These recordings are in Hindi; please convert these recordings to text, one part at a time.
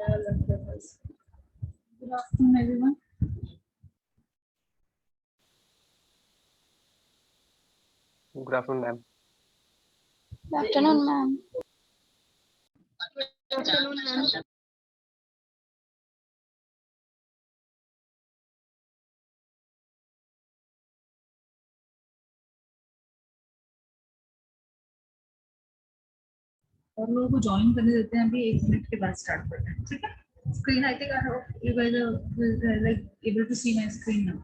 Good afternoon, everyone. Good afternoon, ma'am. Good afternoon, ma'am. Good afternoon, ma'am. और लोगों को ज्वाइन करने देते हैं, अभी 1 मिनट के बाद स्टार्ट करते हैं, ठीक है। Screen I think I hope you guys are like able to see my screen now.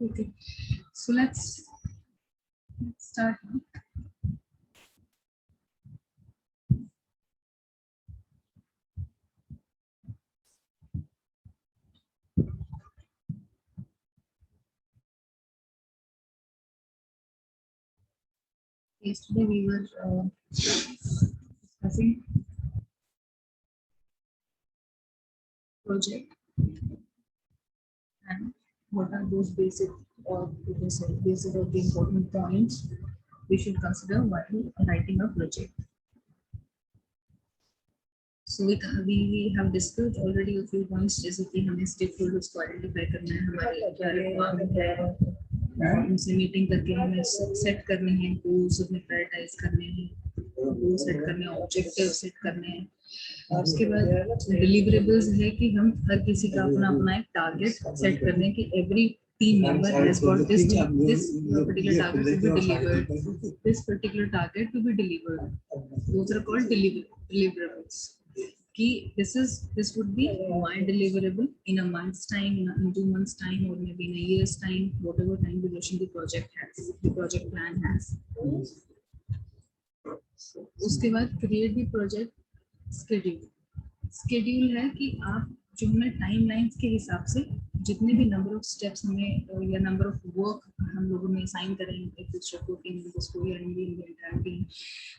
Okay, so let's start. Yesterday we were discussing project and what are those basic or basic of the important points we should consider while writing a project. So we have discussed already a few points, जैसे कि हमें stakeholders को identify करना है, हमारे क्या requirement है, उनसे मीटिंग करके हमें सेट करने हैं, गोल्स हमें प्रायोरिटाइज करने हैं, गोल सेट करने हैं, ऑब्जेक्टिव सेट करने हैं, और उसके बाद डिलीवरेबल्स है कि हम हर किसी का अपना अपना एक टारगेट सेट करने हैं कि every team member has got this particular target to be delivered, this particular target to be delivered. Those are called deliverables. Key, this would be my deliverable in a month's time, in 2 months' time, or maybe in a year's time, whatever time duration the project has, the project plan has. उसके बाद create the project schedule. Schedule है कि आप जो हमें टाइमलाइंस के हिसाब से जितने भी नंबर ऑफ स्टेप्स हमें या नंबर ऑफ वर्क हम लोगों ने असाइन करेंगे एक दूसरे को टीम मेंबर्स को या in the entire team,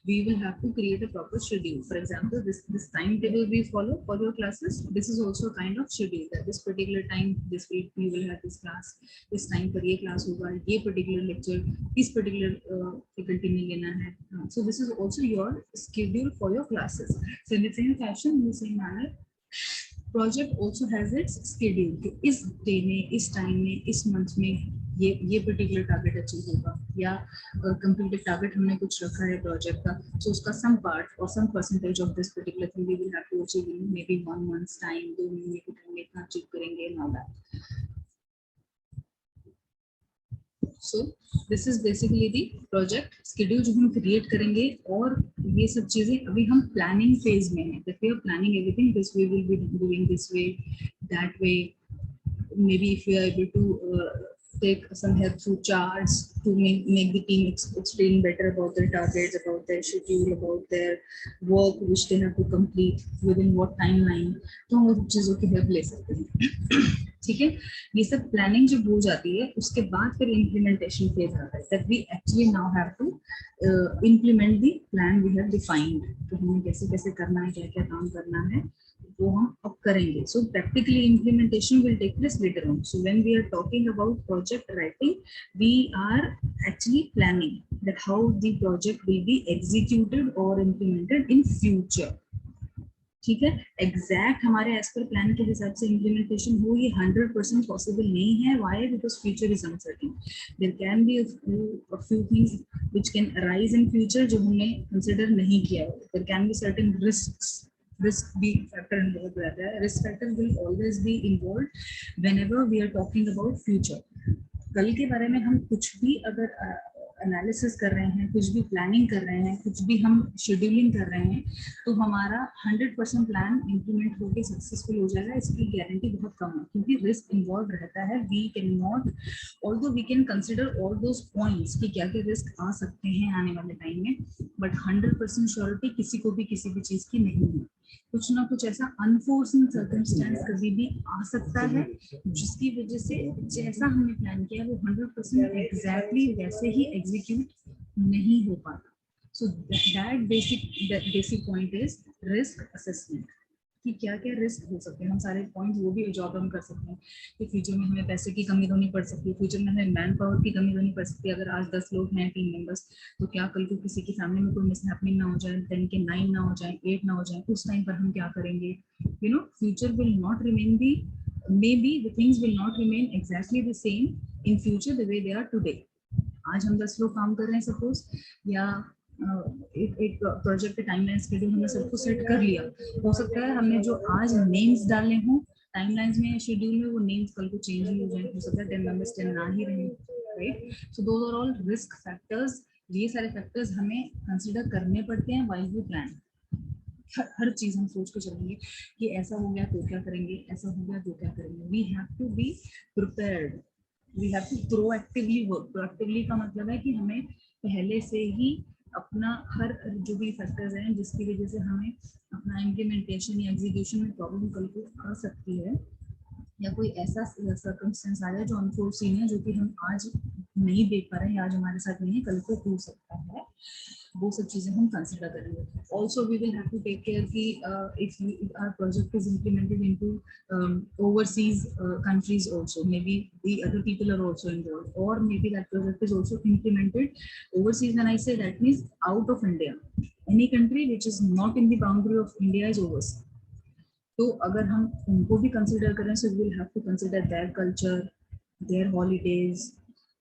we will have to create a proper schedule. For example, this timetable we follow for your classes, this is also a kind of schedule that this particular time this week we will have this class, this time पर ये class होगा, ये particular lecture इस particular faculty में लेना है. So this is also your schedule for your classes. So in the same fashion, in the same manner, project also has its schedule कि इस डे में, इस टाइम में, इस मंथ में ये पर्टिकुलर टारगेट अचीव होगा, या कंप्लीटेड टारगेट हमने कुछ रखा है प्रोजेक्ट का, सो उसका सम पार्ट और some percentage of this particular thing we will have to achieve in maybe 1 months time, 2 महीने के टाइम में इतना अचीव करेंगे and all that. So this is basically the project schedule जो हम क्रिएट करेंगे, और ये सब चीजें अभी हम प्लानिंग फेज में हैं, that we are planning everything, this we will be doing this way, that way, maybe if we are able to take some help through charts to make the team explain better about their targets, about their schedule, about their work which they have to complete within what timeline, तो हम उन चीजों की हेल्प ले सकते हैं. ठीक है, ये सब प्लानिंग जब हो जाती है उसके बाद फिर इम्प्लीमेंटेशन फेज आता है, that we actually now have to implement the plan we have defined, तो हमें कैसे कैसे करना है, क्या क्या काम करना है वो हम अब करेंगे. So practically implementation will take place later on. So when we are talking about project writing, we are actually planning, that how the project will be executed or implemented in future. ठीक है, एग्जैक्ट हमारे एज पर प्लान के हिसाब से इम्प्लीमेंटेशन हो ये 100% पॉसिबल नहीं है. Why? Because future is uncertain. There can be a few things which can arise in future जो हमने कंसिडर नहीं किया. There can be certain risk भी factor involved रहता है. risk factor will always be involved whenever we are talking about future. कल के बारे में हम कुछ भी अगर एनालिसिस कर रहे हैं, कुछ भी प्लानिंग कर रहे हैं, कुछ भी हम शेड्यूलिंग कर रहे हैं, तो हमारा 100% प्लान इम्प्लीमेंट होकर सक्सेसफुल हो जाएगा, इसकी गारंटी बहुत कम है, क्योंकि रिस्क इन्वॉल्व रहता है. We can not, although we can consider all those points कि क्या क्या रिस्क आ सकते हैं आने वाले टाइम में, बट 100% श्योरिटी किसी को भी किसी भी चीज की नहीं है. कुछ ना कुछ ऐसा अनफोर्सिंग सर्कमस्टेंस कभी भी आ सकता है जिसकी वजह से जैसा हमने प्लान किया वो 100% एग्जैक्टली वैसे ही एग्जीक्यूट नहीं हो पाता. So that basic point is risk assessment कि क्या क्या रिस्क हो सकते हैं. हम सारे पॉइंट्स वो भी जॉब हम कर सकते हैं कि फ्यूचर में हमें पैसे की कमी तो नहीं पड़ सकती, फ्यूचर में हमें मैन पावर की कमी तो नहीं पड़ सकती. अगर आज 10 लोग हैं, टीम मेंबर्स, तो क्या कल को किसी के सामने में कोई मिसहैपनिंग ना हो जाए, 10 के 9 ना हो जाए, 8 ना हो जाए, उस टाइम पर हम क्या करेंगे? You know, future will not remain the, maybe the things will not remain exactly the same in future the way they are today. आज हम 10 लोग काम कर रहे हैं सपोज, या एक प्रोजेक्ट टाइमलाइन शेड्यूल हमने सब कुछ सेट कर लिया. हो सकता है हमने जो आज नेम्स डाले हों टाइमलाइंस में, शेड्यूल में, वो नेम्स कल को चेंज ही हो जाए. हो सकता है 10 मेंबर्स 10 ना ही रहे, right? So those are all risk factors. ये सारे फैक्टर्स हमें कंसिडर करने पड़ते हैं व्हाइल वी प्लान. हर चीज हम सोच के चलेंगे कि ऐसा हो गया तो क्या करेंगे, ऐसा हो गया तो क्या करेंगे. We have to be prepared, we have to proactively work. Proactively का मतलब है कि हमें पहले से ही अपना हर जो भी फैक्टर्स हैं जिसकी वजह से हमें अपना इम्प्लीमेंटेशन या एग्जीक्यूशन में प्रॉब्लम कल को आ सकती है, या कोई ऐसा सर्कमस्टेंस आ जाए जो अनफोर्सीन है, जो कि हम आज नहीं देख पा रहे हैं, आज हमारे साथ नहीं है, कल को हो सकता है. वो सब चीजें हम कंसिडर करेंगे. Also we will have to take care कि if our project is implemented into overseas countries also, maybe the other people are also involved, or maybe that project is also implemented overseas. When I say that means out of India, any country which is not in the boundary of India is overseas. तो अगर हम उनको भी कंसिडर करें, so we will have to consider their culture, their holidays,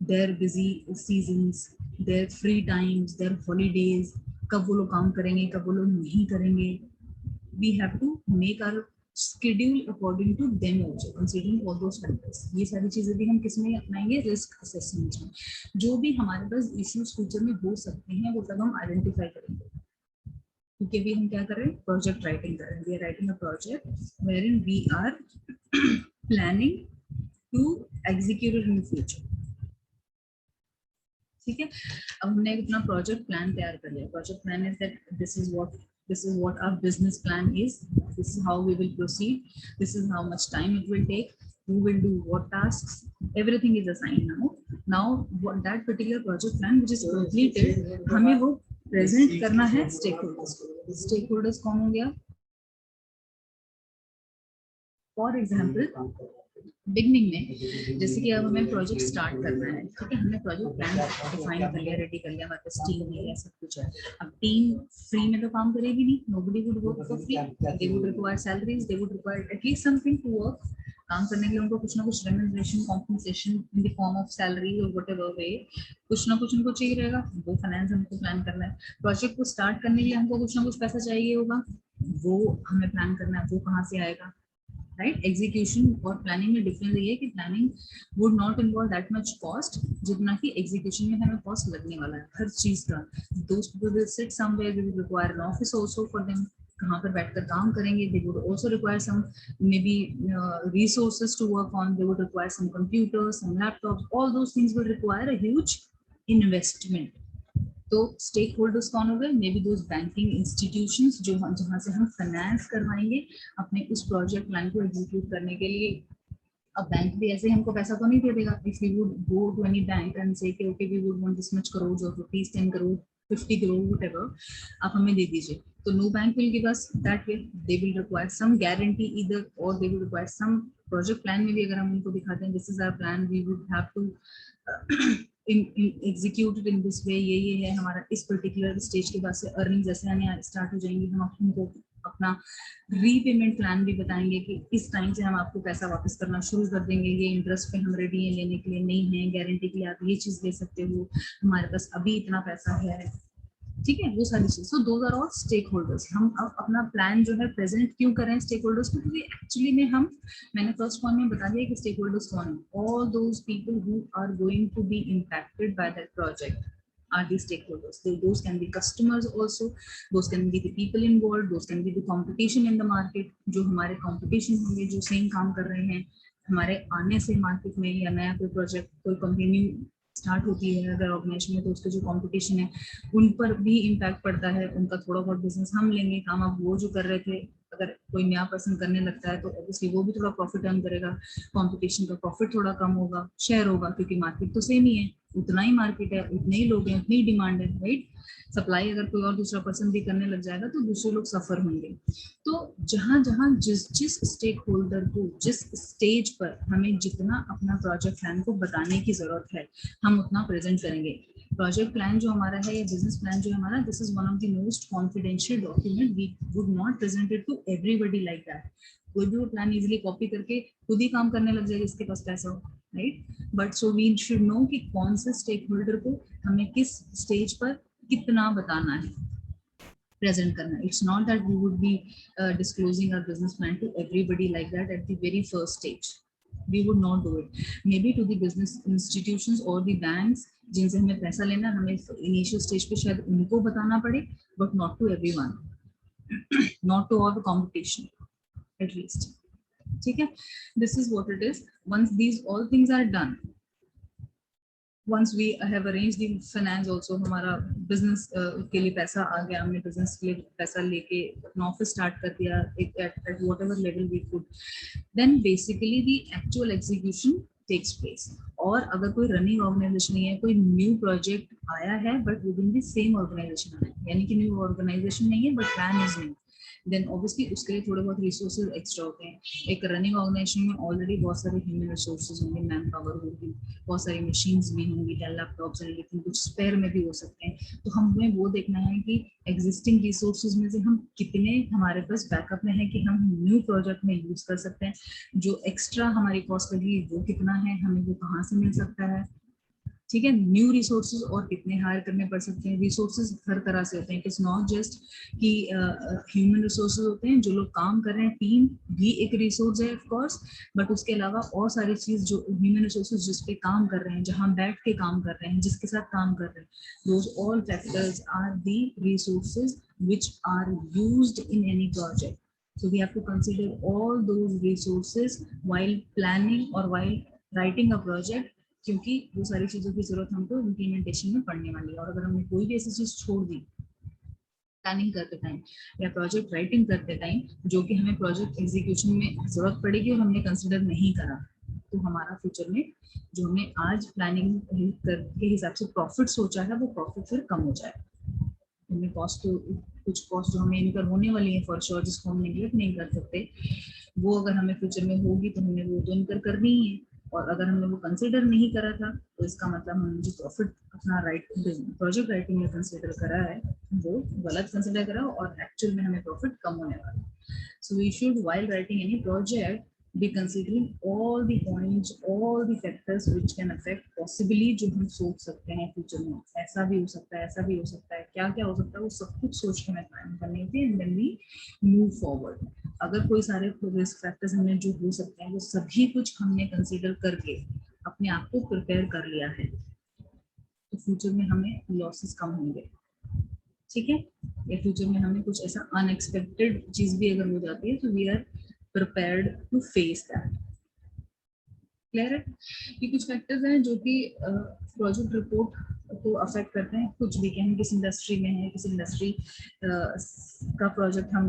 their busy seasons, their free times, their holidays, कब वो लोग काम करेंगे, कब वो लोग नहीं करेंगे. We have to make our schedule according to them also, considering all those factors. ये सारी चीजें भी हम किस में अपनाएंगे? रिस्क असेसमेंट में. जो भी हमारे पास इश्यूज फ्यूचर में हो सकते हैं वो सब हम आइडेंटिफाई करेंगे, क्योंकि अभी हम क्या कर रहे हैं? प्रोजेक्ट राइटिंग कर रहे हैं. We are writing a project wherein we are planning to execute it in future. ठीक है, अब हमने अपना प्रोजेक्ट प्लान तैयार कर लिया. Project plan is that this is what our business plan is, this is how we will proceed, this is how much time it will take, who will do what tasks, everything is assigned. Now what that particular project plan which is completed, हमें वो प्रेजेंट करना है स्टेकहोल्डर्स को. स्टेकहोल्डर्स कौन हो गया? फॉर एग्जाम्पल बिगनिंग में, जैसे कि अब हमें प्रोजेक्ट स्टार्ट करना है, ठीक है, हमने प्रोजेक्ट प्लान डिफाइन कर लिया, रेडी कर लिया, हमारे पास टीम है, सब कुछ है. अब टीम फ्री में तो काम करेगी नहीं, nobody would work for free, they would require salaries, they would require at least something to work. काम करने के लिए उनको कुछ ना कुछ remuneration, compensation in the form of salary और व्हाटएवर वे, कुछ ना कुछ उनको चाहिए रहेगा. वो फाइनेंस हमको प्लान करना है. प्रोजेक्ट को स्टार्ट करने के लिए हमको कुछ ना कुछ पैसा चाहिए होगा, वो हमें प्लान करना है. वो कहाँ से आएगा? राइट. एग्जीक्यूशन और प्लानिंग में डिफरेंस ये है कि planning would not involve that much cost जितना कि एग्जीक्यूशन में हमें कॉस्ट लगने वाला है हर चीज का. दोस्त people will sit somewhere, we will require an office also for them, कहाँ पर बैठकर काम करेंगे. They would also require some maybe resources to work on, they would require some computers, some laptops, all those things will require a huge investment. तो स्टेक होल्डर्स कौन हो गए? Maybe those banking institutions जो जहाँ से हम फाइनेंस करवाएंगे अपने उस प्रोजेक्ट प्लान को एग्जीक्यूट करने के लिए. अब बैंक भी ऐसे हमको पैसा तो नहीं दे देगा. If we would go to any bank and say कि okay we would want this much crore of rupees, 10 crore, 50 crore, whatever, आप हमें दे दीजिए. तो no bank will give us that way. They will require some guarantee either, और they will require some project plan में भी अगर हम उनको दिखाते हैं this is our plan, we would have to executed in this way, ये है हमारा इस पर्टिकुलर स्टेज के बाद से अर्निंग जैसे आने स्टार्ट हो जाएंगी, हम उनको अपना रीपेमेंट प्लान भी बताएंगे कि इस टाइम से हम आपको पैसा वापस करना शुरू कर देंगे, ये इंटरेस्ट पे हम रेडी है लेने के लिए, नहीं है गारंटी के लिए आप ये चीज ले सकते हो, हमारे पास अभी इतना पैसा है, ठीक है, वो सारी चीज। So those are all stakeholders. हम अब अपना प्लान जो है प्रेजेंट क्यों करें स्टेक होल्डर्स को, क्योंकि एक्चुअली में मैंने फर्स्ट पॉइंट में बता दिया कि स्टेक होल्डर्स कौन है। All those people who are going to be impacted by that project are the stakeholders. Those can be customers also, those can be the people involved, those can be the competition in the market, जो हमारे competition होंगे, जो सेम काम कर रहे हैं हमारे आने से मार्केट में, या नया कोई प्रोजेक्ट कोई कंपनी स्टार्ट होती है अगर ऑर्गेनाइजेशन में, तो उसके जो कंपटीशन है उन पर भी इम्पैक्ट पड़ता है, उनका थोड़ा बहुत बिजनेस हम लेंगे, काम अब वो जो कर रहे थे अगर कोई नया पर्सन करने लगता है तो ऑब्वियसली वो भी थोड़ा प्रॉफिट अर्न करेगा, कंपटीशन का प्रॉफिट थोड़ा कम होगा, शेयर होगा, क्योंकि मार्केट तो सेम ही है, उतना ही मार्केट है, उतने ही लोग हैं, उतनी ही डिमांड है, राइट। सप्लाई अगर कोई और दूसरा पर्सन भी करने लग जाएगा तो दूसरे लोग सफर होंगे। तो जहां जहां जिस स्टेक होल्डर को जिस स्टेज पर हमें जितना अपना प्रोजेक्ट प्लान को बताने की जरूरत है हम उतना प्रेजेंट करेंगे। प्रोजेक्ट प्लान जो हमारा है या बिजनेस प्लान जो हमारा, this is one of the most confidential document, we would not present it to everybody like that. कोई भी वो प्लान इजीली कॉपी करके खुद ही काम करने लग जाएगा, इसके पास पैसा हो, right. But so we should know कि कौन से स्टेक होल्डर को हमें किस स्टेज पर कितना बताना है, प्रेजेंट करना। It's not that we would be disclosing our business plan to everybody like that at the very first stage. We would not do it. Maybe to the business institutions or the banks जिनसे हमें पैसा लेना, हमें इनिशियल स्टेज पे शायद उनको बताना पड़े, but not to everyone, not to all the competition, at least. ठीक है, this is what it is. Once these all things are done, once we have arranged the finance also, हमारा business के लिए पैसा आ गया, हमने business के लिए पैसा लेके अपना ऑफिस स्टार्ट कर दिया at whatever level we could, then basically the actual execution takes place. और अगर कोई रनिंग ऑर्गेनाइजेशन नहीं है, कोई न्यू प्रोजेक्ट आया है but within the same organization आया है, यानी कि न्यू ऑर्गेनाइजेशन नहीं है but plan is new, then obviously उसके लिए थोड़े बहुत रिसोर्सेज एक्स्ट्रा होते हैं। एक रनिंग ऑर्गेनाइजेशन में ऑलरेडी बहुत सारे ह्यूमन रिसोर्सेज होंगे, मैन पावर होगी, बहुत सारी मशीन्स भी होंगी, डेल लैपटॉप्स एंड एवरीथिंग, कुछ स्पेयर में भी हो सकते हैं। तो हमें वो देखना है कि एग्जिस्टिंग रिसोर्सेज में से हम कितने हमारे पास बैकअप में है कि हम न्यू प्रोजेक्ट में यूज कर सकते हैं, जो एक्स्ट्रा हमारी कॉस्ट लगी वो कितना है, हमें वो कहाँ से मिल सकता है, ठीक है। न्यू रिसोर्सेज और कितने हायर करने पड़ सकते हैं। रिसोर्सेज हर तरह से होते हैं, इट इज नॉट जस्ट कि ह्यूमन रिसोर्सेज होते हैं, जो लोग काम कर रहे हैं, टीम भी एक रिसोर्स है ऑफ कोर्स, बट उसके अलावा और सारी चीज जो ह्यूमन रिसोर्सेज जिस पे काम कर रहे हैं, जहां बैठ के काम कर रहे हैं, जिसके साथ काम कर रहे हैं, those all factors are the resources which are used in any project. So we have to consider all those resources while planning or while writing a project, क्योंकि वो सारी चीजों की जरूरत हमको इम्प्लीमेंटेशन में पड़ने वाली है। और अगर हमने कोई भी ऐसी चीज छोड़ दी प्लानिंग करते टाइम या प्रोजेक्ट राइटिंग करते टाइम, जो कि हमें प्रोजेक्ट एग्जीक्यूशन में जरूरत पड़ेगी और हमने कंसिडर नहीं करा, तो हमारा फ्यूचर में जो हमने आज प्लानिंग के हिसाब से प्रॉफिट सोचा है वो प्रॉफिट फिर कम हो जाएगा। हमने कॉस्ट तो कुछ कॉस्ट जो हमें इनकर होने वाली है फॉर श्योर, जिसको हम नेगलेक्ट नहीं कर सकते, वो अगर हमें फ्यूचर में होगी तो हमें वो तो इनकर करनी ही है। और अगर हमने वो कंसिडर नहीं करा था तो इसका मतलब हमने जो प्रॉफिट अपना प्रोजेक्ट राइटिंग में कंसिडर करा है वो गलत कंसिडर करा और एक्चुअल में हमें प्रॉफिट कम होने वाला। So we should while writing any project be considering all the points, all the factors which can affect possibly, जो हम सोच सकते हैं फ्यूचर में ऐसा भी हो सकता है, ऐसा भी हो सकता है, क्या क्या हो सकता है, वो सब कुछ सोच के हमें प्लान करने होते हैं, and then we move forward. अगर कोई सारे रिस्क फैक्टर्स हमने जो हो सकते हैं वो सभी कुछ हमने कंसीडर करके अपने आप को प्रिपेयर कर लिया है, तो फ्यूचर में हमें लॉसेस कम होंगे, ठीक है। या फ्यूचर में हमें कुछ ऐसा अनएक्सपेक्टेड चीज भी अगर हो जाती है तो we are prepared to face that. Clear है? ये कुछ फैक्टर्स हैं जो कि प्रोजेक्ट रिपोर्ट को अफेक्ट करते हैं। कुछ भी कि हम किस इंडस्ट्री में हैं, किस इंडस्ट्री का प्रोजेक्ट हम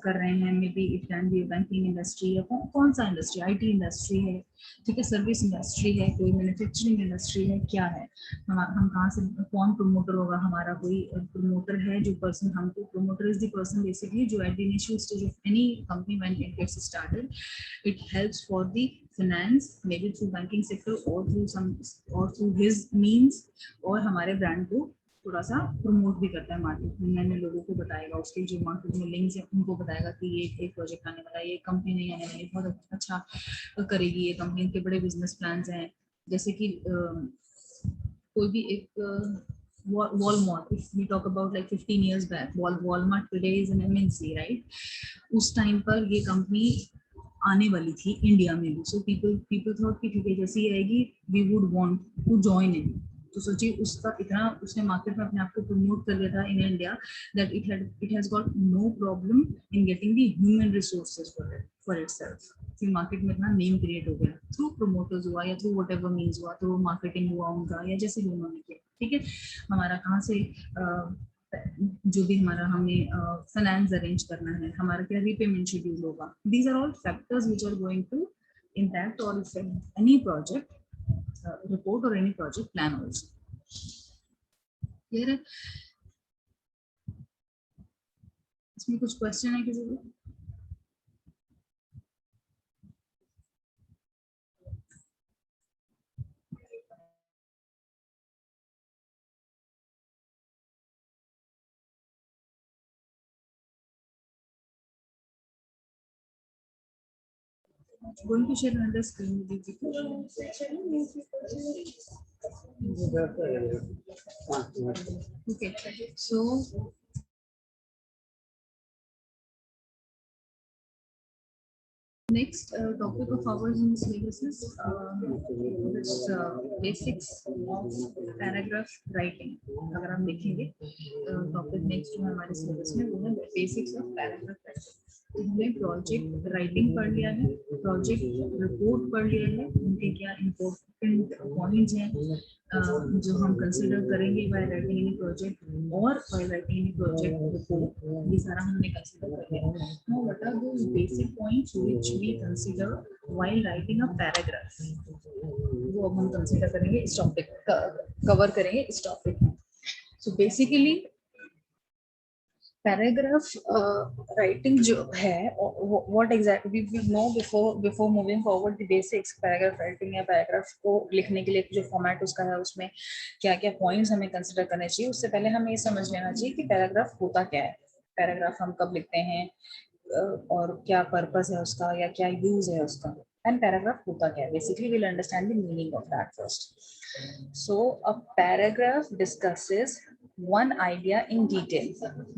कर रहे हैं, may be it can be banking industry या कौन सा इंडस्ट्री, आईटी इंडस्ट्री है, ठीक है, सर्विस इंडस्ट्री है, कोई मैन्युफैक्चरिंग इंडस्ट्री है, क्या है, हम कहाँ से, कौन प्रमोटर होगा हमारा, कोई प्रमोटर है जो पर्सन हमको, promoter is the person basically जो at the initial stage of any company when it gets started, it helps for the finance, maybe through banking sector or through his means, और हमारे ब्रांड को थोड़ा सा प्रमोट भी करता है मार्केट में, नए लोगों को बताएगा, उसके जो मार्केट में लिंक्स हैं उनको बताएगा कि ये एक प्रोजेक्ट आने वाला है, ये कंपनी नहीं आने वाली, बहुत अच्छा करेगी ये कंपनी, के बड़े बिजनेस प्लान्स हैं, जैसे कि कोई भी एक Walmart, if we talk about like 15 years back, Walmart today is an MNC, right? उस टाइम पर ये कंपनी आने वाली थी इंडिया में भी, सो पीपल थॉट कि ठीक है जैसे ही आएगी we would want to join in, तो सोचिए उसका इतना उसने मार्केट में अपने आप को प्रमोट कर दिया था in India that it has got no problem in getting the human resources for itself. फिर मार्केट में इतना नेम क्रिएट हो गया थ्रू प्रोमोटर्स हुआ या थ्रू व्हाटएवर मींस हुआ, थ्रू मार्केटिंग हुआ उनका, या जैसे भी उन्होंने किया, ठीक है। हमारा कहाँ से जो भी हमारा हमें फाइनेंस अरेंज करना है, हमारा क्या रीपेमेंट शेड्यूल होगा, these are all factors which are going to impact or affect any project report or any project plan also. Clear है? इसमें कुछ क्वेश्चन है किसी को? Going to share another screen with you. Okay, so next topic of ours in syllabus is this basics of paragraph writing. अगर हम देखेंगे टॉपिक नेक्स्ट जो हमारे सिलेबस में वो है बेसिक्स ऑफ पैराग्राफ राइटिंग। हमने प्रोजेक्ट राइटिंग पढ़ लिया है, प्रोजेक्ट रिपोर्ट पढ़ लिया है, उनके क्या इम्पोर्टेंट पॉइंट्स हैं जो हम कंसिडर करेंगे व्हाइल राइटिंग एनी प्रोजेक्ट और while writing any project report, ये सारा हमने कंसिडर कर लिया। Now what are those basic points which we consider while writing a paragraph, वो अब हम कंसिडर करेंगे इस टॉपिक कवर करेंगे इस टॉपिक में। सो बेसिकली पैराग्राफ राइटिंग जो है, what exactly we know before moving forward the basics paragraph writing या पैराग्राफ को लिखने के लिए जो फॉर्मेट उसका है उसमें क्या क्या पॉइंट्स हमें कंसिडर करने चाहिए, उससे पहले हमें ये समझ लेना चाहिए कि पैराग्राफ होता क्या है, पैराग्राफ हम कब लिखते हैं और क्या पर्पस है उसका या क्या यूज है उसका, एंड पैराग्राफ होता क्या है। Basically we will understand the meaning of that first. So a paragraph discusses one idea in detail,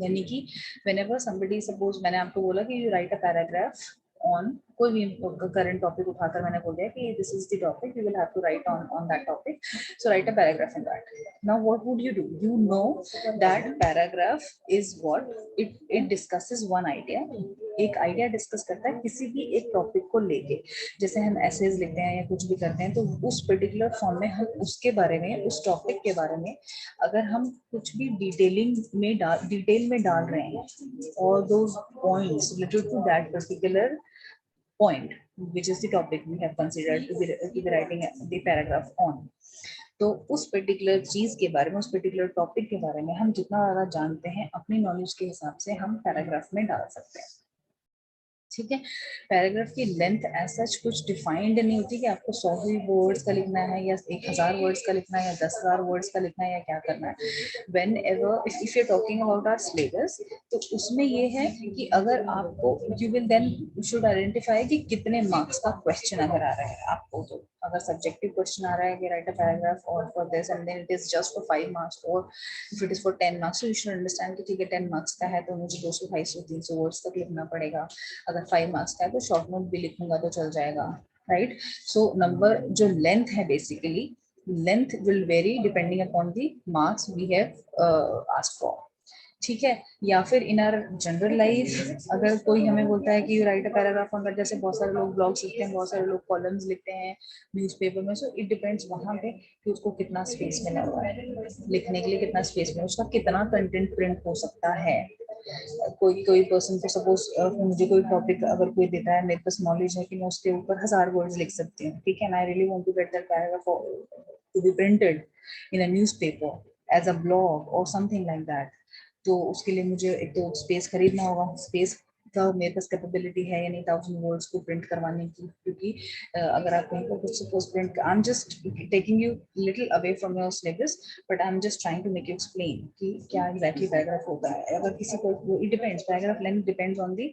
यानी कि whenever somebody, suppose मैंने आपको बोला कि you write a paragraph on कोई भी करंट टॉपिक उठाकर मैंने बोल दिया कि this is the topic you will have to write on that topic, so write a paragraph on that. Now what would you do? You know that paragraph is what it discusses one idea, एक आइडिया डिस्कस करता है किसी भी एक टॉपिक को लेके, जैसे हम एसेज लिखते हैं या कुछ भी करते हैं तो उस पर्टिकुलर फॉर्म में हम उसके बारे में, उस टॉपिक के बारे में अगर हम कुछ भी डिटेल में डाल रहे हैं और those points related to that particular point which is the topic we have considered to be writing the paragraph on, तो उस पर्टिकुलर चीज के बारे में, उस पर्टिकुलर टॉपिक के बारे में हम जितना ज्यादा जानते हैं अपनी नॉलेज के हिसाब से हम पैराग्राफ में डाल सकते हैं, ठीक है। पैराग्राफ की लेंथ ऐसा कुछ डिफाइंड नहीं होती कि आपको 100 वर्ड्स का लिखना है या 1000 वर्ड्स का लिखना है या 10,000 वर्ड्स का लिखना है या क्या करना है। Whenever if you are talking about our syllabus, तो उसमें ये है कि अगर आपको you will then should identify कि कितने मार्क्स का क्वेश्चन अगर आ रहा है आपको, तो अगर सब्जेक्टिव क्वेश्चन आ रहा है कि राइट अ पैराग्राफ और for this and then it is just for 5 marks, और if it is for 10 marks, you should understand कि ठीक है 10 मार्क्स का है तो मुझे 200 250 300 वर्ड्स तक लिखना पड़ेगा, अगर 5 मार्क्स का है तो शॉर्ट नोट भी लिखूंगा तो चल जाएगा, राइट। सो नंबर जो लेंथ है, basically length will vary depending upon the marks we have asked for, ठीक है। या फिर इन आवर जनरल लाइफ अगर कोई हमें बोलता है कि write a paragraph on that, जैसे बहुत सारे लोग ब्लॉग्स लिखते हैं, बहुत सारे लोग कॉलम्स लिखते हैं न्यूज़पेपर में, सो इट डिपेंड्स वहां पे कि उसको कितना स्पेस मिला हुआ है लिखने के लिए, कितना स्पेस में उसका कितना कंटेंट प्रिंट हो सकता है। कोई पर्सन को सपोज मुझे कोई टॉपिक अगर कोई देता है, मेरे पास नॉलेज है कि मैं उसके ऊपर 1000 वर्ड्स लिख सकती हूँ, ठीक है, I really want to get that paragraph to be printed in a newspaper as a blog और समथिंग लाइक दैट, तो उसके लिए मुझे एक तो स्पेस खरीदना होगा, स्पेस का मेरे पास कैपेबिलिटी है या नहीं 1000 वर्ड्स को प्रिंट करवाने की, क्योंकि अगर आप कहीं पर कुछ suppose print, I am just taking you little away from your syllabus, but I am just trying to make you explain कि क्या एग्जैक्टली पैराग्राफ होता है। अगर किसी को, it depends, paragraph length depends on the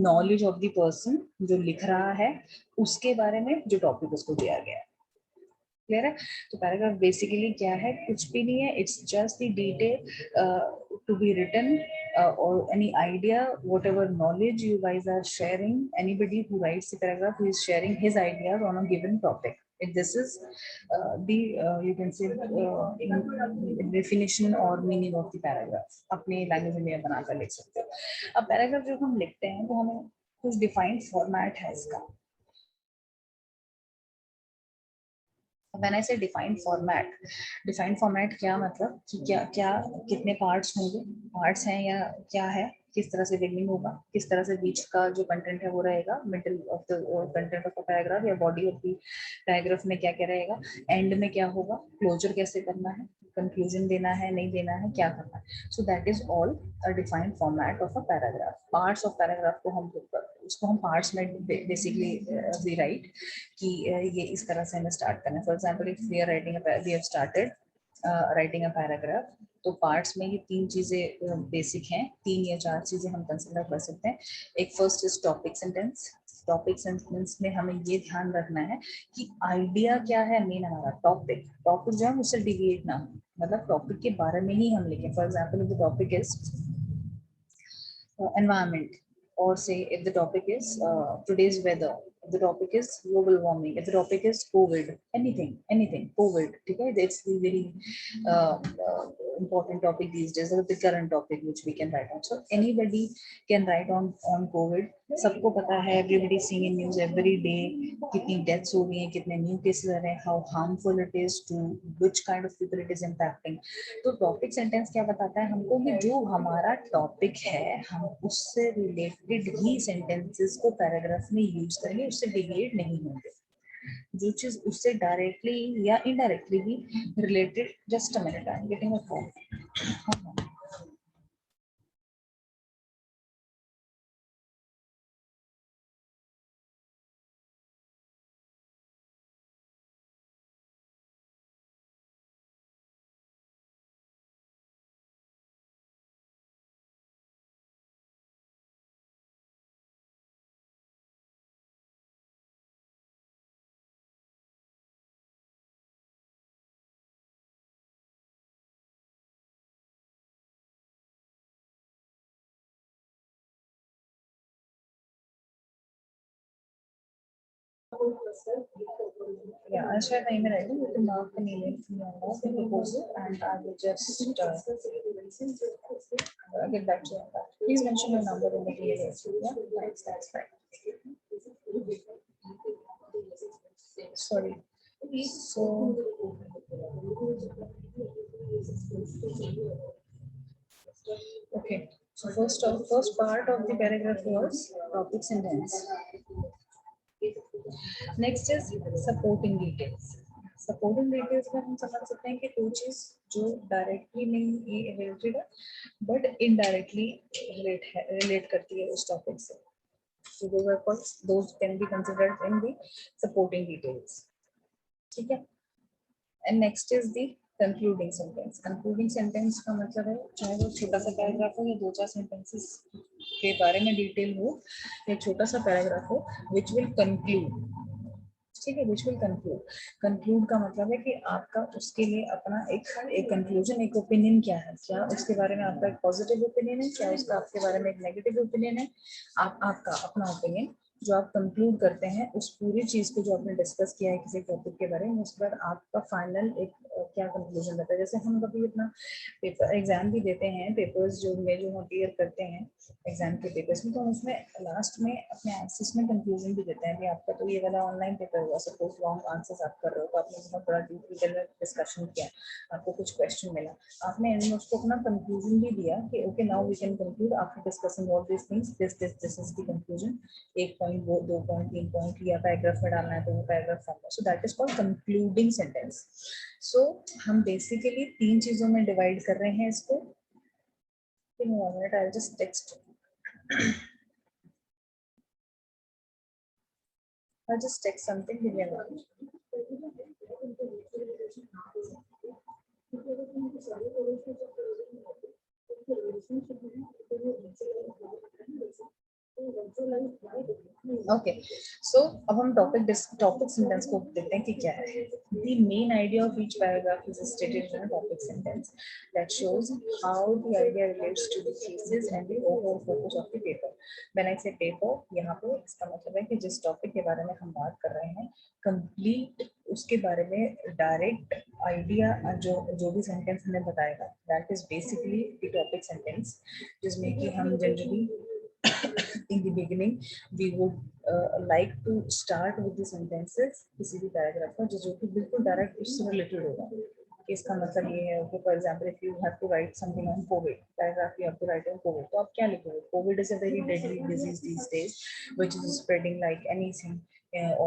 knowledge of the person जो लिख रहा है, उसके बारे में जो टॉपिक उसको दिया गया है। क्लियर है? तो पैराग्राफ बेसिकली क्या है, कुछ भी नहीं है, it's just the detail to be written or any idea, whatever knowledge you guys are sharing. Anybody who writes the paragraph, who is sharing his ideas on a given topic. If this is the you can say definition or meaning of the paragraph, अपने लैंग्वेज में बनाकर लिख सकते हो। अब पैराग्राफ जब हम लिखते हैं तो हमें कुछ डिफाइंड फॉर्मेट है इसका। When I say defined format क्या मतलब कि क्या कितने पार्ट्स होंगे, पार्ट्स हैं या क्या है, किस तरह से बिगनिंग होगा, किस तरह से बीच का जो कंटेंट है वो रहेगा, middle of the content of the paragraph या बॉडी ऑफ द पैराग्राफ में क्या क्या रहेगा, एंड में क्या होगा, क्लोजर कैसे करना है, कंक्लूजन देना है नहीं देना है, क्या करना है। सो that is all a defined format of a paragraph. Parts of paragraph को हम उसको हम पार्ट्स में बेसिकली वी राइट कि ये इस तरह से हमें स्टार्ट करना है। For example if we are writing we have started writing a paragraph, तो पार्ट्स में ये 3 चीजें बेसिक हैं, 3 या 4 चीजें हम कंसिडर कर सकते हैं। एक first is topic sentence. Topic sentence में हमें ये ध्यान रखना है कि आइडिया क्या है, मेन हमारा टॉपिक जो है उससे डिविएट ना हो, मतलब टॉपिक के बारे में ही हम लिखें। For example the topic is environment, or say if the topic is today's weather, if the topic is global warming, if the topic is COVID, anything COVID, okay, that's the very important topic these days, or the current topic which we can write on. So anybody can write on COVID. सबको पता है, everybody seeing in news every day कितनी deaths हो रही हैं, कितने new cases आ रहे हैं, how harmful it is to which kind of people it is impacting. तो टॉपिक सेंटेंस क्या बताता है हमको कि जो हमारा टॉपिक है हम उससे रिलेटेड ही सेंटेंसेस को पैराग्राफ में यूज करेंगे, उससे डिविएट नहीं होंगे। जो चीज उससे डायरेक्टली या इनडायरेक्टली भी related, just a minute, I am getting a call. Yeah, I'll share the email ID. You can mark the email from the proposal, and I will just get back to you on that. Please mention your number in the email. Yeah, that's right. Sorry. So. Okay. So first part of the paragraph was topic sentence. Next is supporting details. Supporting details में हम समझ सकते हैं कि दो चीज जो डायरेक्टली नहीं रिलेटेड है बट इनडायरेक्टली रिलेट करती है उस टॉपिक से, so those can be considered in the supporting details. ठीक है। And next is the concluding sentence. Concluding sentence का मतलब है चाहे वो छोटा सा पैराग्राफ हो या 2-4 सेंटेंसेस के बारे में डिटेल हो या छोटा सा पैराग्राफ हो, विच विल कंक्लूड। ठीक है, विच विल कंक्लूड। कंक्लूड का मतलब है कि आपका उसके लिए अपना एक कंक्लूजन, एक ओपिनियन क्या है, क्या उसके बारे में आपका एक पॉजिटिव ओपिनियन है, क्या उसका आपके बारे में एक नेगेटिव ओपिनियन है। आपका अपना ओपिनियन जो आप कंक्लूड करते हैं उस पूरी चीज को जो आपने डिस्कस किया है किसी टॉपिक के बारे में, उसके बाद आपका फाइनल एक क्या कंक्लूजन रहता है। जैसे हम कभी अपना पेपर एग्जाम भी देते हैं, पेपर्स जो हम क्लियर करते हैं एग्जाम के पेपर्स में, तो हम उसमें लास्ट में अपने आंसर्स में कंक्लूजन भी देते हैं कि आपका तो ये वाला ऑनलाइन पेपर हुआ, सपोज लॉन्ग आंसर्स आप कर रहे हो तो आपने बहुत बड़ा डिटेल में डिस्कशन किया, आपको कुछ क्वेश्चन मिला, आपने एंड में उसको अपना कंक्लूजन भी दिया कि okay now we can conclude after discussing all this things, this is the conclusion. 1 point, 2 point, 3 point या पैराग्राफ में डालना है तो वो पैराग्राफ फॉर्म में। So that is called concluding sentence. So हम बेसिकली 3 चीजों में डिवाइड कर रहे हैं इसको। I just text I'll just text something. Give me a moment. Okay, so अब हम टॉपिक सेंटेंस को देखते हैं कि क्या है. The main idea of each paragraph is stated in a topic sentence that shows how the idea relates to the thesis and the overall focus of the paper. When I say paper, यहाँ पे इसका मतलब है कि जिस टॉपिक के बारे में हम बात कर रहे हैं, कंप्लीट उसके बारे में डायरेक्ट आइडिया जो भी सेंटेंस हमें बताएगा, that is basically the topic sentence, जिसमें कि हम generally in the beginning we would like to start with the sentences किसी भी पैराग्राफ का जो कि बिल्कुल डायरेक्ट उससे रिलेटेड होगा. कि इसका मतलब ये है कि for example if you have to write something on Covid, paragraph you have to write on Covid, तो आप क्या लिखोगे? Covid is a very deadly disease these days which is spreading like anything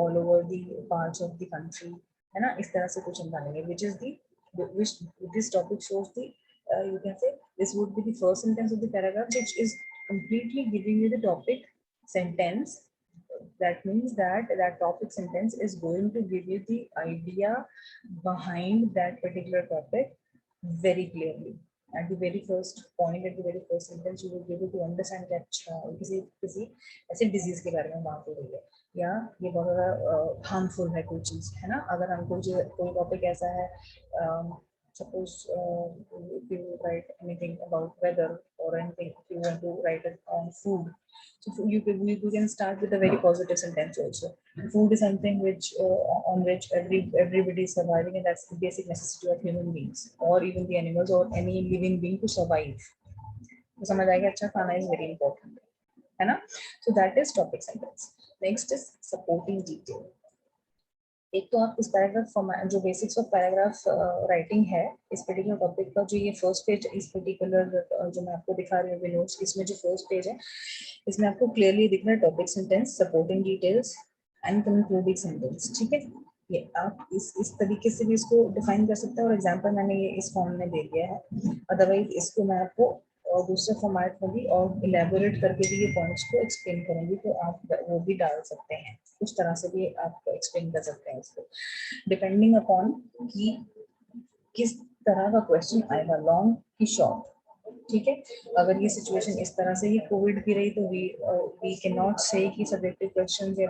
all over the parts of the country, है ना. इस तरह से कुछ हम डालेंगे which is the which this topic shows the you can say this would be the first sentence of the paragraph which is completely giving you the topic sentence. That means that that topic sentence is going to give you the idea behind that particular topic very clearly. At the very first point, at the very first sentence, you will be able to understand that किसी ऐसे disease के बारे में बात हो रही है या ये बहुत ज़्यादा harmful है कोई चीज़, है ना. अगर हम कोई topic ऐसा है, suppose if you write anything about weather or anything, if you want to write it on food, so you can start with a very positive sentence also. Food is something which on which everybody is surviving, and that's the basic necessity of human beings or even the animals or any living being to survive. तो समझ आएगा, अच्छा खाना is very important, है ना. So that is topic sentence. Next is supporting detail. एक तो आप इस पैराग्राफ जो बेसिक्स ऑफ पैराग्राफ राइटिंग है इस पर्टिकुलर टॉपिक का, जो ये फर्स्ट पेज इस पर्टिकुलर जो मैं आपको दिखा रही हूँ नोट्स, इसमें जो फर्स्ट पेज है इसमें आपको क्लियरली दिख रहा है topic sentence, supporting details and concluding sentence. ठीक है, ये आप इस तरीके से भी इसको डिफाइन कर सकते हैं और एग्जांपल मैंने ये इस फॉर्म में दे दिया है. अदरवाइज इसको मैं आपको और दूसरे फॉर्मेट में भी और इलेबोरेट करके भी ये पॉइंट्स को एक्सप्लेन करूंगी, तो आप वो भी डाल सकते हैं. उस तरह से भी आप एक्सप्लेन कर सकते हैं इसको, डिपेंडिंग अपॉन कि किस तरह का क्वेश्चन आएगा, लॉन्ग की शॉर्ट. ठीक है, अगर ये सिचुएशन इस तरह से ही कोविड की रही तो वी कैन नॉट से कि सब्जेक्टिव क्वेश्चन या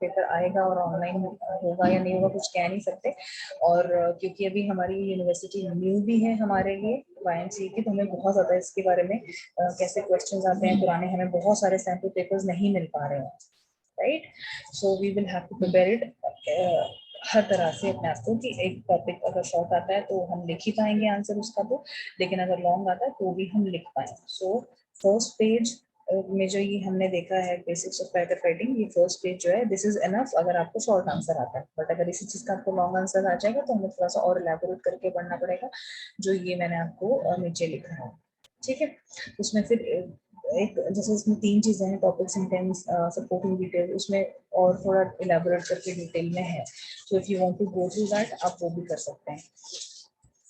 पेपर आएगा और ऑनलाइन होगा या नहीं होगा, कुछ कह नहीं सकते. और क्योंकि अभी हमारी यूनिवर्सिटी न्यू भी है हमारे लिए YMCA की, तो हमें बहुत ज़्यादा इसके बारे में कैसे क्वेश्चन आते हैं पुराने, हमें बहुत सारे सैम्पल पेपर्स नहीं मिल पा रहे हैं, right. So we will have to prepare it हर तरह से अपने आप को कि एक टॉपिक अगर शॉर्ट आता है तो हम लिख ही पाएंगे आंसर उसका, तो लेकिन अगर लॉन्ग आता है तो भी हम लिख पाएंगे. सो फर्स्ट पेज में जो ये हमने देखा है बेसिक्स ऑफ पैराग्राफ राइटिंग, ये फर्स्ट पेज जो है दिस इज एनफ अगर आपको शॉर्ट आंसर आता है. बट अगर इसी चीज का आपको लॉन्ग आंसर आ जाएगा तो हमें थोड़ा सा और इलैबोरेट करके पढ़ना पड़ेगा, जो ये मैंने आपको नीचे लिखा है. ठीक है, उसमें फिर एक जैसे इसमें 3 चीजें हैं, टॉपिक सेंटेंस, सपोर्टिंग डिटेल, उसमें और थोड़ा इलैबोरेट करके डिटेल में है. So if you want to go through that आप वो भी कर सकते हैं.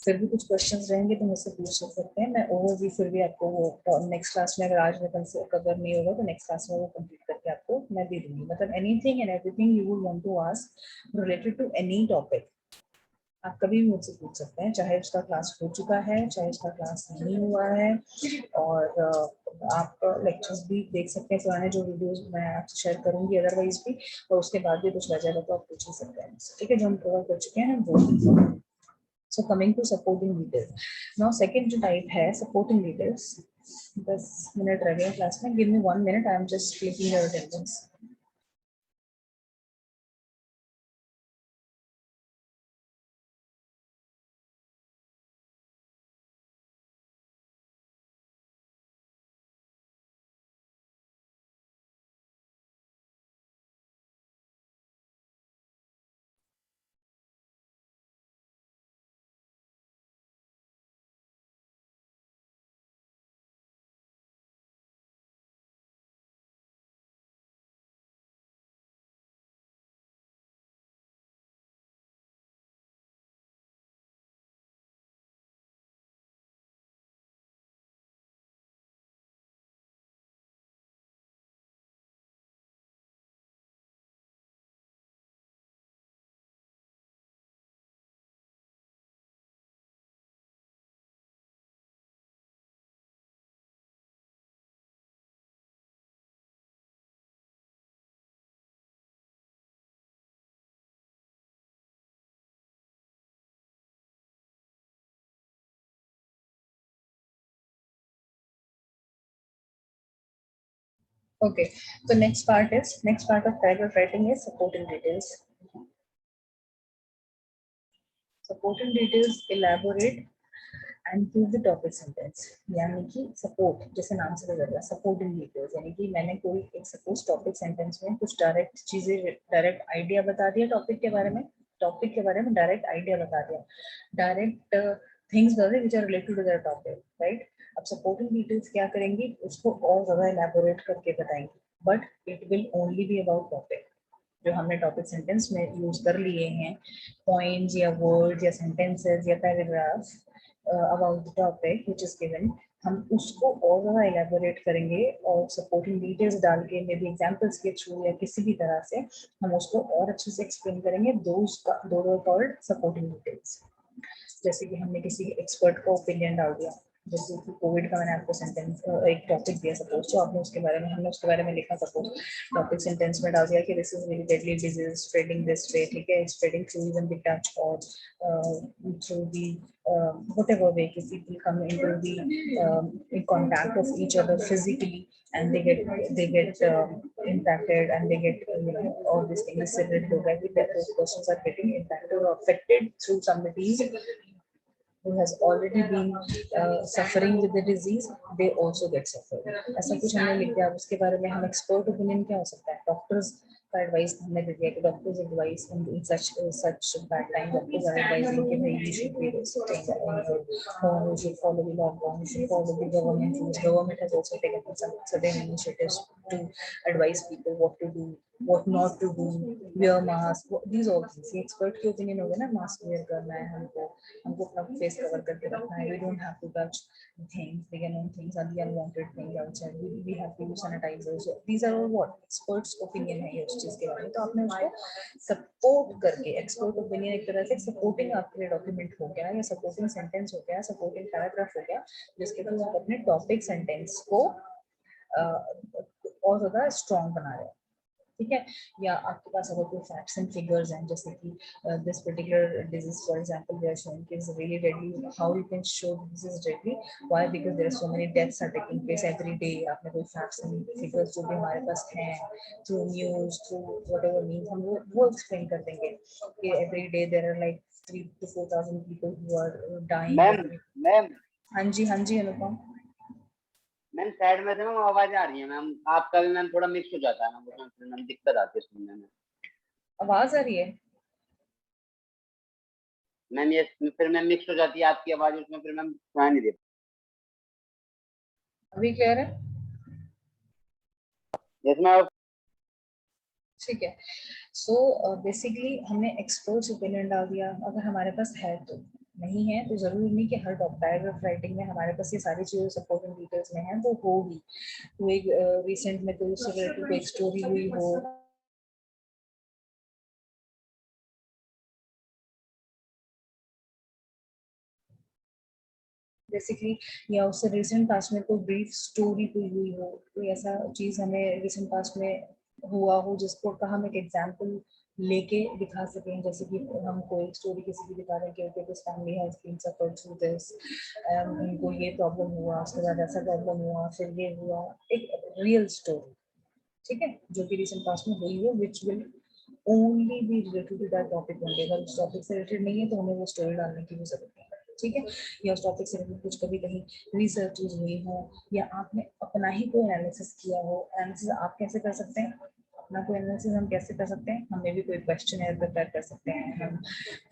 फिर भी कुछ क्वेश्चंस रहेंगे तो मुझसे पूछ सकते हैं, मैं ओवरव्यू फिर भी आपको वो नेक्स्ट क्लास में, अगर आज में कवर नहीं होगा तो नेक्स्ट क्लास में वो कंप्लीट करके आपको मैं दे दूंगी. मतलब anything and everything you would want to ask related to any topic आप कभी भी मुझसे पूछ सकते हैं, चाहे उसका क्लास हो चुका है चाहे उसका क्लास नहीं हुआ है. और आप लेक्चर्स भी देख सकते हैं, पुराने जो वीडियोस मैं आपसे शेयर करूंगी अदरवाइज भी, और उसके बाद भी कुछ रह जाएगा तो आप पूछ ही सकते हैं. ठीक है, जो हम कवर कर चुके हैं वो. So coming to supporting details, now second जो टाइप है सपोर्टिंग डिटेल्स. 10 मिनट रह गए क्लास में, give me 1 minute, I am just clicking your attendance. Okay, so next part of paragraph writing is supporting details. Supporting details elaborate and prove the topic sentence. यानी कि सपोर्ट, जैसे नाम से लग रहा है सपोर्टिंग डिटेल्स, यानी कि मैंने कोई एक सपोज टॉपिक सेंटेंस में कुछ डायरेक्ट चीजें, डायरेक्ट आइडिया बता दिया टॉपिक के बारे में, डायरेक्ट आइडिया बता दिया, डायरेक्ट थिंग्स बता दिए which are related to that topic, right. अब सपोर्टिंग डिटेल्स क्या करेंगी, उसको और ज्यादा एलैबोरेट करके बताएंगे, but it will only be about topic जो हमने टॉपिक सेंटेंस में यूज कर लिए हैं, पॉइंट्स या वर्ड्स या सेंटेंसेस या paragraph about the topic which is given, हम उसको और ज्यादा एलैबोरेट करेंगे और सपोर्टिंग डिटेल्स डाल के, मे बी एग्जांपल्स के थ्रू या किसी भी तरह से हम उसको और अच्छे से एक्सप्लेन करेंगे। Those are called supporting details. जैसे कि हमने किसी एक्सपर्ट का ओपिनियन डाल दिया, जैसे कि कोविड का मैंने आपको सेंटेंस एक टॉपिक दिया सपोज, तो आपने उसके बारे में, हमने उसके बारे में लिखा सपोज, टॉपिक सेंटेंस में डाल दिया कि this is very deadly disease spreading this way, ठीक है, spreading through even the touch और through the whatever way people come into the in contact of each other physically and they get impacted and they get all these things that those persons are getting impacted or affected through somebody who has already been suffering with the disease, they also get suffered. ऐसा कुछ हमने लिख दिया। उसके बारे में हम एक्सपर्ट ओपिनियन क्या हो सकता है, डॉक्टर्स का एडवाइस हमने दे दिया कि doctors advice in such bad time, doctors are advising कि भाई you should be staying at home, you should follow the lockdown, you should follow the government rules. Government has also taken some certain initiatives to advise people what to do, what not to do, wear mask, these all things expert के ओपिनियन हो गए ना, मास्क वेयर करना है हमको अपना फेस कवर करके रखना है, we don't have to touch things, the unknown things and the unwanted things outside, we have to use sanitizers, so these are all what experts opinion है ये उस चीज के बारे में। तो आपने उसको सपोर्ट करके, एक्सपर्ट ओपिनियन एक तरह से सपोर्टिंग आपके लिए डॉक्यूमेंट हो गया या सपोर्टिंग सेंटेंस हो गया, सपोर्टिंग पैराग्राफ हो गया, जिसके थ्रू आप अपने टॉपिक सेंटेंस को और ज्यादा स्ट्रॉन्ग बना रहे हैं, ठीक है। या आपके पास अगर कोई फैक्ट्स एंड फिगर्स हैं, जैसे कि this particular disease for example we are showing कि is really deadly, how you can show this is deadly, why, because there are so many deaths are taking place every day. आपने कोई फैक्ट्स एंड फिगर्स जो भी हमारे पास हैं through news, through whatever means, हम वो एक्सप्लेन कर देंगे कि every day there are like 3 to 4,000 people who are dying। Ma'am हाँ जी अनुपम। मैम साइड में से मैम आवाज आ रही है मैम, आपका भी मैम थोड़ा मिक्स हो जाता है ना, उसमें मैम दिक्कत आती है सुनने में। आवाज आ रही है मैम ये फिर मैम मिक्स हो जाती है आपकी आवाज, उसमें फिर मैम सुनाई नहीं देती। अभी क्लियर है? इसमें ठीक है। सो बेसिकली हमने एक्सपर्ट्स ओपिनियन डाल दिया, अगर हमारे पास है तो, नहीं है तो जरूरी नहीं कि हर पैराग्राफ राइटिंग में हमारे पास ये सारी चीजें सपोर्टिंग डिटेल्स में है वो होगी। तो एक रिसेंट में कोई उससे रिलेटेड कोई स्टोरी हुई हो, बेसिकली, या उससे रिसेंट पास्ट में कोई ब्रीफ स्टोरी कोई हुई हो, कोई ऐसा चीज हमें रिसेंट पास्ट में हुआ हो जिसको का हम एक एग्जांपल लेके दिखा सकें, जैसे कि हम कोई स्टोरी किसी की दिखा रहे हैं कि this family has been suffered through this, उनको ये प्रॉब्लम हुआ, उसके बाद ऐसा प्रॉब्लम हुआ, फिर ये हुआ, एक रियल स्टोरी, ठीक है, जो कि रिसेंट पास्ट में हुई हो, which will only be related to that topic only. अगर उस टॉपिक से रिलेटेड नहीं है तो हमें वो स्टोरी डालने की भी जरूरत नहीं है, ठीक है। या उस टॉपिक से रिलेटेड कुछ कभी कहीं रिसर्च हुई हो, या आपने अपना ही कोई एनालिसिस किया हो। एनालिसिस आप कैसे कर सकते हैं, अपना कोई एनालिसिस हम कैसे कर सकते हैं, हमें भी कोई क्वेश्चन प्रिपेयर कर सकते हैं, हम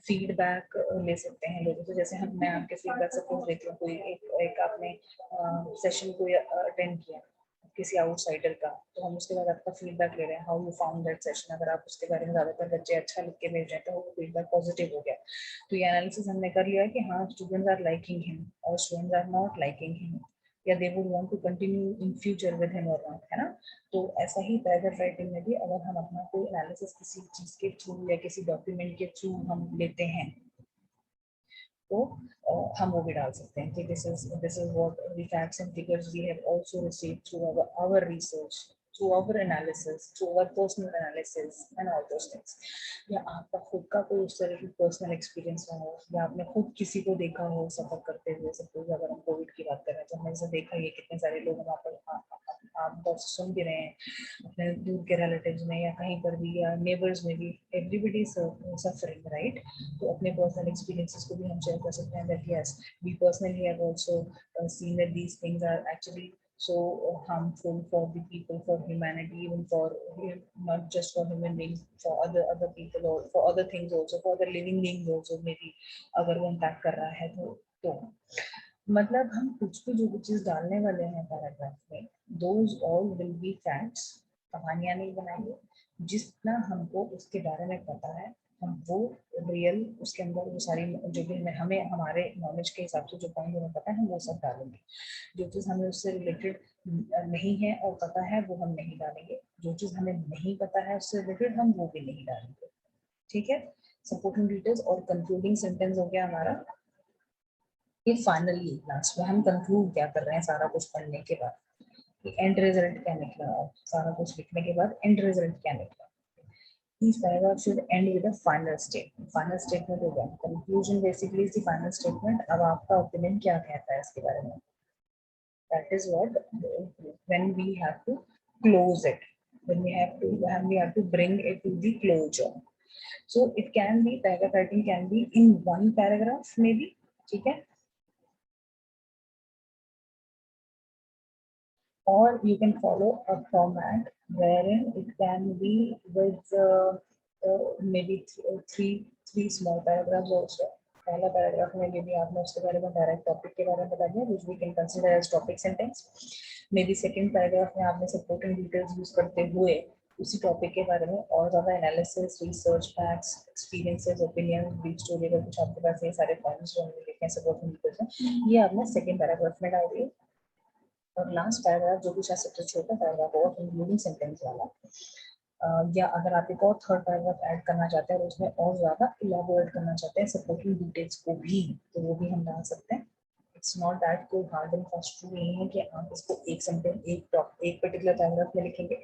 फीडबैक ले सकते हैं लोगों से, जैसे हम, मैं आपके फीडबैक सपोज लेती हूँ, कोई एक आपने सेशन कोई अटेंड किया किसी आउटसाइडर का, तो हम उसके बाद आपका फीडबैक ले रहे हैं, how you found that session. अगर आप उसके बारे में ज्यादातर बच्चे अच्छा लिख के भेज रहे हैं तो वो फीडबैक पॉजिटिव हो गया, तो ये एनालिसिस हमने कर लिया कि हाँ स्टूडेंट्स आर लाइकिंग हिम और students are not liking him, या they would want to continue in future with him और नॉट, है ना। तो ऐसा ही पैराग्राफ राइटिंग में भी अगर हम अपना कोई एनालिसिस किसी चीज के थ्रू या किसी डॉक्यूमेंट के थ्रू हम लेते हैं तो हम वो भी डाल सकते हैं कि this is what the facts and figures we have also received through our research, through our analysis, through our personal analysis and all those things. या आपका खुद का कोई उस तरह की पर्सनल एक्सपीरियंस रहा हो, या आपने खुद किसी को देखा हो सफर करते हुए। सपोज अगर हम कोविड की बात कर रहे हैं तो हमने ऐसा देखा ये कितने सारे लोग वहाँ पर आप बहुत सुन भी रहे हैं अपने दूर के रिलेटिव्स में या कहीं पर भी या नेबर्स में भी, एवरीबडी सफरिंग, राइट। तो अपने पर्सनल एक्सपीरियंसेस को भी हम शेयर कर सकते हैं that yes we personally have also seen that these things are actually so harmful for the people, for humanity, even for not just for human beings, for other people or for other things also, for other living beings also maybe अगर वो impact कर रहा है तो मतलब हम कुछ भी चीज डालने वाले हैं पैराग्राफ में, those all will be facts, कहानियां नहीं बनाएंगे। जितना हमको उसके बारे में पता है हम वो रियल उसके अंदर वो सारी जो भी हमें हमारे नॉलेज के हिसाब से जो पॉइंट हमें पता है हम वो सब डालेंगे। जो चीज़ हमें उससे रिलेटेड नहीं है और पता है वो हम नहीं डालेंगे, जो चीज़ हमें नहीं पता है उससे रिलेटेड हम वो भी नहीं डालेंगे। ठीक है, सपोर्टिंग डिटेल्स और कंक्लूडिंग सेंटेंस हो गया हमारा। ये फाइनली लास्ट में हम कंक्लूड क्या कर रहे हैं सारा कुछ पढ़ने के बाद, एंड रिजल्ट क्या निकला, सारा कुछ लिखने के बाद एंड रिजल्ट क्या निकला। Each paragraph should end with a final statement. Final statement हो गया, conclusion basically is the final statement। अब आपका opinion क्या कहता है इसके बारे में, that is what when we have to close it, when we have to bring it to the closure. So it can be paragraph writing can be in one paragraph maybe, ठीक है, or you can follow a format wherein it can be with maybe three small paragraphs also। पहला पैराग्राफ में भी आपने उसके बारे में डायरेक्ट टॉपिक के बारे में बता दिया which we can consider as topic sentence। May be second paragraph में आपने सपोर्टिंग डिटेल्स यूज करते हुए उसी टॉपिक के बारे में और ज़्यादा analysis, research, facts, experiences, opinion, brief story, अगर कुछ आपके पास ये सारे पॉइंट्स जो हमने लिखे हैं सपोर्टिंग डिटेल्स में, ये आपने सेकेंड पैराग्राफ में डाल दिए। और लास्ट पैराग्राफ जो भी शायद सबसे छोटा पैराग्राफ होगा कंक्लूडिंग सेंटेंस वाला, या अगर आप एक और थर्ड पैराग्राफ ऐड करना चाहते हैं और उसमें और ज़्यादा इलैबोरेट करना चाहते हैं सपोर्टिंग डिटेल्स को भी, तो वो भी हम डाल सकते हैं। इट्स नॉट दैट कोई हार्ड एंड फास्ट रूल नहीं है कि आप इसको एक सेंटेंस एक पर्टिकुलर पैराग्राफ में लिखेंगे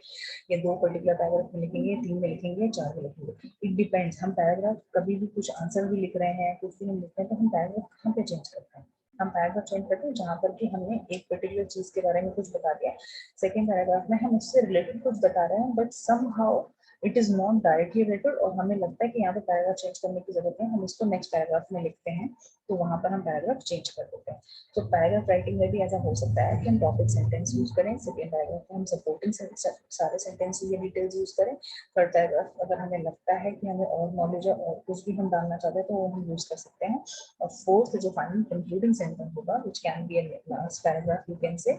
या दो पर्टिकुलर पैराग्राफ में लिखेंगे, 3 में लिखेंगे, 4 में लिखेंगे। इट डिपेंड्स, हम पैराग्राफ कभी भी कुछ आंसर भी लिख रहे हैं, कुछ भी हम लिख रहे हैं, तो हम पैराग्राफ कहाँ पे चेंज करते हैं, हम पैराग्राफ चेंज करते हैं जहाँ पर कि हमने एक पर्टिकुलर चीज के बारे में कुछ बता दिया, सेकेंड पैराग्राफ में हम उससे रिलेटेड कुछ बता रहे हैं but somehow it is not directly related और हमें लगता है कि यहाँ पे पैराग्राफ चेंज करने की जरूरत है, हम इसको नेक्स्ट पैराग्राफ में लिखते हैं तो वहां पर हम पैराग्राफ चेंज कर देते हैं। तो पैराग्राफ राइटिंग में भी ऐसा हो सकता है कि हम टॉपिक सेंटेंस यूज करें, सेकेंड पैराग्राफ में हम सपोर्टिंग सारे सेंटेंस या डिटेल्स यूज करें, थर्ड पैराग्राफ अगर हमें लगता है कि हमें और नॉलेज है और कुछ भी हम डालना चाहते हैं तो वो हम यूज कर सकते हैं। और फोर्थ जो फाइनल कंक्लूडिंग सेंटेंस होगा which can be a last paragraph you can say,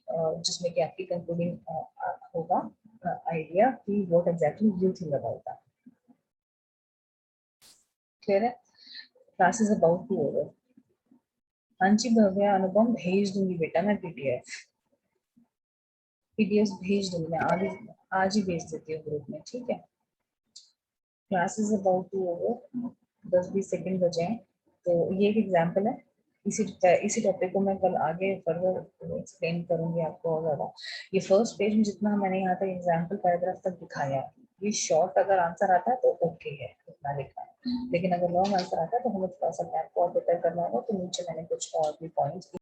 जिसमें कि आपकी कंक्लूडिंग होगा आइडिया कि what exactly you think about that. Clear है? Class is about to over. हांजी भव्या अनुपम भेज दूंगी बेटा मैं पीडीएफ भेज दूंगी मैं आज ही भेज देती हूँ ग्रुप में, ठीक है। Class is about to over, 10-20 second बचे हैं। तो ये एक एग्जांपल है, इसी टॉपिक को मैं कल आगे फर्दर एक्सप्लेन करूंगी आपको और ज़्यादा। ये फर्स्ट पेज में जितना मैंने यहाँ तक एग्जांपल पैराग्राफ तक दिखाया है, ये शॉर्ट अगर आंसर आता है तो ओके है इतना लिखा है, लेकिन अगर लॉन्ग आंसर आता है तो हमें थोड़ा सा टाइम और प्रिपेयर करना होगा। तो नीचे मैंने कुछ और भी पॉइंट्स